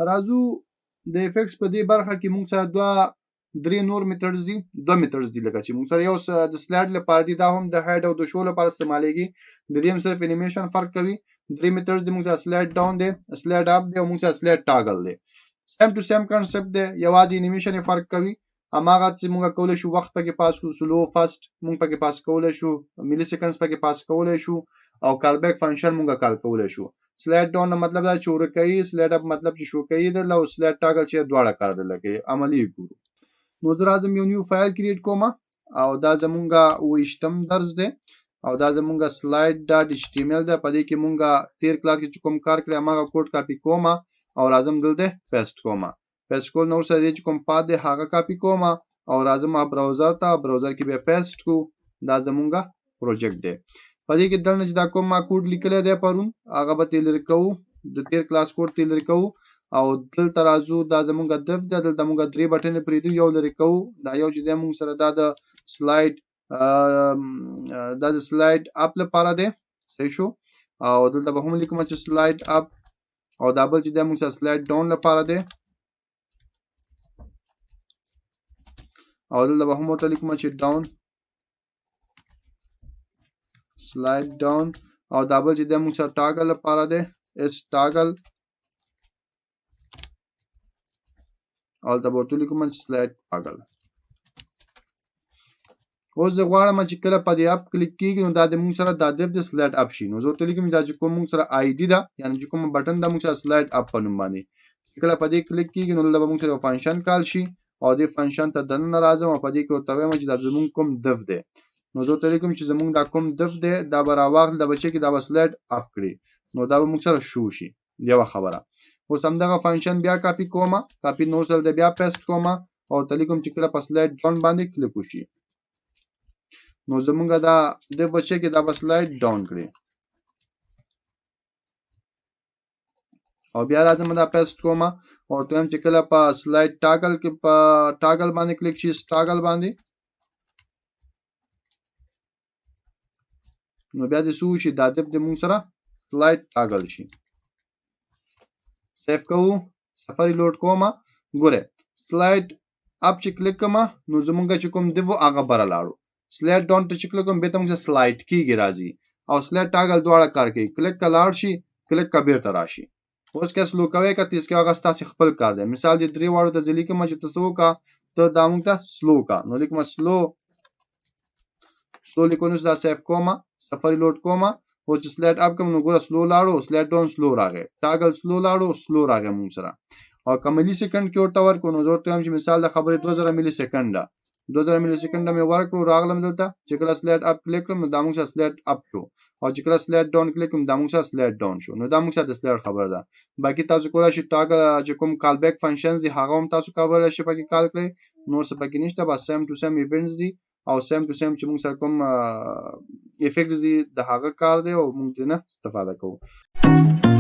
راځو د افیکټس په دې برخه کې موږ سره درې نور میتھډز دي دوه میتھډز دي لکه چې موږ سره یو د سلایډ لپاره دي دا هم د هاید او د شو لپاره استعمالېږي د دې هم صرف انیمیشن فرق کوي درې میتھډز دي موږ سره سلایډ ډاون دی سلایډ اپ دی او موږ سره سلایډ ټاګل دی سیم ټو سیم کنسپټ دی یوازې انیمیشن فرق کوي هماغه چې موږ کولای شو وخت پکې پاس کړو سلو فاست موږ پکې پاس کولای شو ملي سیکنډز پکې پاس کولای شو او کال بیک فنکشن موږ کال کولای شو سلایډ ډاون مطلب دا چې ورکوي سلایډ اپ مطلب چې شو کوي د لو سلایډ ټاګل چې دواړه کار دی لکه عملی ګورو نو زه راځم یو نیو فایل کریټ کوم او دا زمونږه ویشتم درس دی او دا زمونږه سلایډ ډاټ ایچ ټی ام ال دی په دې کې مونږه تیر کلاس کې کوم کار کړی هغه کوډ کاپی کوم او راځم دلته پیسټ کوم پیسټ کول نو سره چې کوم پات دی هغه کاپی کوم او راځم براوزر ته براوزر کې به پیسټ کو دا زمونږه پروجیکټ دی په دې کې دلته چې دا کوم ما کوډ لیکل دی پرون هغه به تل لرکو د تیر کلاس کوډ تل لرکو او دلته راځو دا زمونږه دف ده دلته مونږه درې بټن پرې دی یو لري کوو دا یو چې د مونږ سره دا د سلایډ اپ لپاره دی صحیح شو او دلته به هم لیکم چې سلایډ اپ او دا بل چې د مونږ سره سلایډ ډاون لپاره دی او دلته به هم ورته لیکم چې ډاون سلایډ ډاون او دا بل چې د مونږ سره ټاګل لپاره دی اس ټاګل او دا ورته لیکم چې سلایډ ټاګل اوس زه غواړم چې کله په دې اپ کلیک کیږي نو دا د موږ سره د دف د سلایډ اپ شي نو زه ورته لیکم دا چې کوم موږ سره آی ډی ده یعنی چې کوم بټن د موږ سره سلایډ اپ په نوم باندې کله په دې کلیک کیږي نو دا موږ سره فنکشن کال شي او دې فنکشن ته دننه راځم او په دې کې ورته وایم چې دا زموږ کوم دف دی نو زه ورته لیکم چې زموږ دا کوم دف دی دا به راواخل د بچی کې دا سلایډ اپ کړي نو دا به موږ سره شو شي یو خبره اوس همدغه فنکشن بیا کاپی کوم کاپی نو سره بیا پیسټ کوم او ته لیکم چې کله په سلایډ ډاون باندې کلیک وشي نو زمونږه دا د بچی کې دا به سلایډ ډاون کړي او بیا راځم دا پیسټ کوم او ته چې کله په سلایډ ټاګل کې په ټاګل باندې کلیک شي ټاګل باندې نو بیا د سو شي دا د موږ سره سلایډ ټاګل شي سیف کوو سفاری لوډ کوم ګوره سلایډ اپ چې کلیک کوم نو زمونږه چې کوم دیو هغه بره لاړو سلایډ ډاون ته چې کلیک کوم به ته موږ سلایډ کیږي راځي او سلایډ ټاګل دواړه کار کوي کلیک کلاړ شي کلیک کبیر ته راشي اوس که سلو کوي که تیز کې هغه ستاسو خپل کار دی مثال د درې واړو د ځلی کې مچ تاسو کا ته دا موږ ته سلو کا نو لیکم سلو لیکونو دا سیف کوم سفاری لوډ کوم او چې سلایډ اپ کوم نو ګوره سلو لاړو سلایډ ډاون سلو راغی ټاګل سلو لاړو سلو راغی موږ سره او کوم ملي سیکنډ کې ورته ورکو نو ورته هم چې مثال د خبرې 2000 ملي سیکنډ 2000 ملي سیکنډ مې ورکړو راغلم دلته چې کله سلایډ اپ کلیک کړم دا موږ سره سلایډ اپ شو او چې کله سلایډ ډاون کلیک کوم دا موږ سره سلایډ ډاون شو نو دا موږ سره د سلایډ خبر ده باقي تاسو کولای شئ ټاګل چې کوم کال بیک فنکشنز دي هغه هم تاسو کولای شئ پکې کال کړئ نور څه پکې نشته بس سیم ټو سیم ایونټس دي او سیم ټو سیم چې موږ سره کوم افیکټ دي د هغه کار دی او موږ نه استفاده کوو